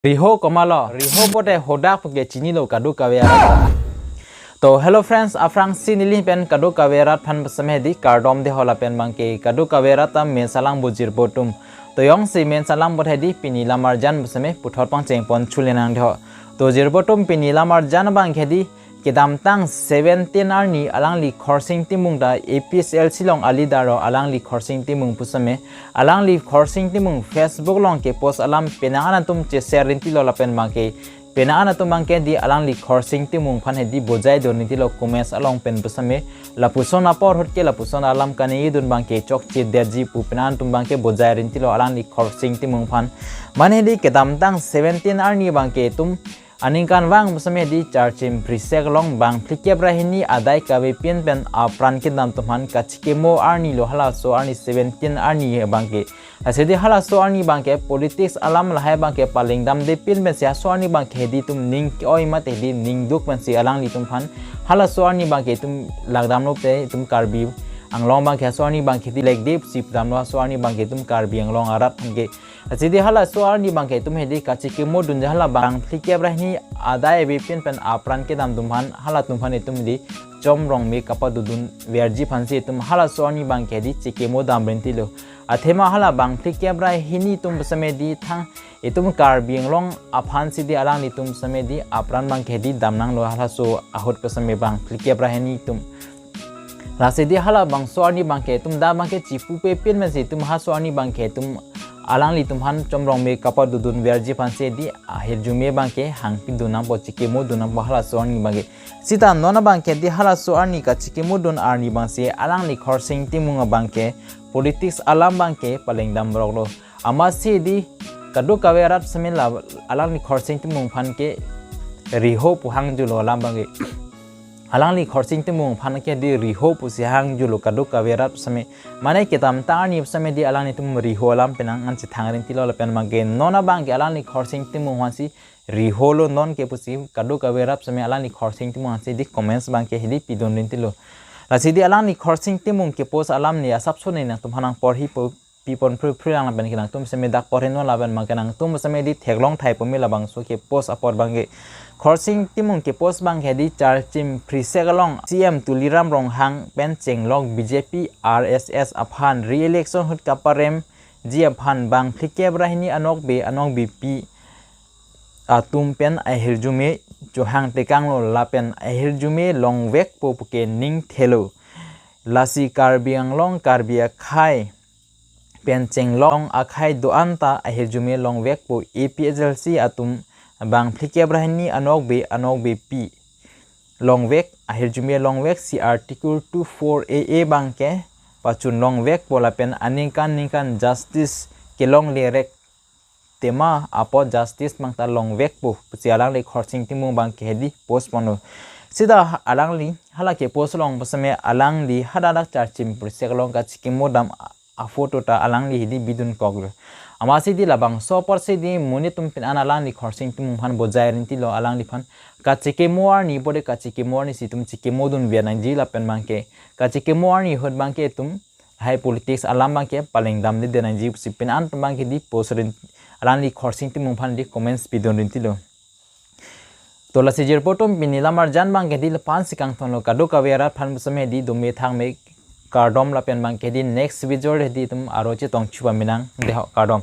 Riho komalo, riho bote hodak puke chini lo kadu kawera. To hello friends, afrang sinili pen kadu kawera phan basame di kardom de hola pen bangke kadu kawera tam men salang bujir botum. To yong si men salang bote di pini lamar jan basame puthor pang cheng pon chulenang de ho. To jir botum pini lamar jan bangke di kedam tang 17 arni alang li khorsing timung da APSL silong ali daro alang li khorsing timung pusame alang li khorsing timung Facebook long ke post alam penangana tum che share rinti lo lapen bangke penangana tum bangke di alang li khorsing timung phan he di bojai do niti lo comments along pen pusame la puson apor hot ke la puson alam kane idun bangke chok che derji pu penan tum bangke bojai rinti lo alang li khorsing timung phan mane di kedam tang 17 arni bangke tum Aningkan wang bersama di charging prisek long bang flikia brahini adai kawe pian pen apran kidam tuman kachikemo arni lo hala so arni 17 arni bangke asedi hala so arni bangke politics alam lahai bangke paling dam de pian pen sia so arni bangke di tum ning oi mate di ning duk pen si alang li tum phan hala so arni bangke tum lagdam lo te tum karbi anglong bangke so arni bangke di leg deep sip dam lo so arni bangke tum karbi anglong arat bangke jadi hala soal ni bangke tum hedi kachike modun hala bang flikia brahni adai bepin pen apran ke dam tumhan hala tumhan etum di chom rong me kapa dudun verji phansi tum hala soal ni bangke di chike modam brenti lo athema hala bang flikia brahini tum basame di thang etum kar biang long aphan si di alang ni tum same di apran bangke di damnang lo hala so ahut pasame bang flikia brahini tum rase di hala bang soal ni bangke tum da bangke chipu pe pin me si tum ha soal ni bangke tum alang li tumhan chomrong me kapa dudun verji phanse di ahir jume bangke hangpi dunam po chikemo dunam hala soani bangke sita nona bangke di hala soani ka chikemo dun arni bangse alang li khorsing timunga bangke politics alam bangke paleng dam roglo ama si di kadu kawerat semela alang li khorsing timung phanke riho puhang julo alam bangke alang li khorsing timung phanke di riho pusi hang julo kadu kawerat same mane ketam tani same di alang ni tum riho alam penang an chithangrin tilo la pen mangke nona bangke alang li khorsing timung hansi riho lo non ke pusi kadu kawerat same alang li khorsing timung hansi di comments bangke hidi pidon rin tilo la sidi alang li khorsing timung ke post alam ni asap so nei na tum hanang por hi pipon prulang la ben kinang tum same dak por no la ben mangke nang tum same di theglong thai pomi la bang so ke post apor bangke khorsing timung ke post bang hedi charchim prisegalong CM tuliram rong hang pen chenglong BJP RSS aphan re-election hut kaparem ji aphan bang flike brahini anok BP atum pen ahirjume johang tekang lo lapen ahirjume longwek popuke ning thelo lasi karbiang long karbia khai pen chenglong akhai doanta ahirjume longwek po APSLC atum bang flikia brahini anok be pi longwek ahirjume longwek si article 24 AA bangke pachun longwek polapen aningkan justice kelong lerek tema apo justice mangta longwek po sialang le khorsing timu bangke hedi post pono sida alang li hala ke post long basame alang li hadadak charchim priseklong ka chikimodam a photo ta alang li hedi bidun koglo amasi di labang so por se di muni tum pin analang li khorsing tum han bojai rinti lo alang li phan ka chike moar ni bode ka chike moar ni si tum chike modun vianang ji la pen bangke ka chike moar ni hot bangke tum hai politics alam bangke paleng dam de denang ji si pin an tum bangke di post rin alang li khorsing tum phan di comments bidon rinti lo to la se jer potom pin lamar jan bangke di pan sikang thon lo kadu kawera phan busame di dume thang me kardom la pen bangke di next video di tum aro che tong chuba minang de kardom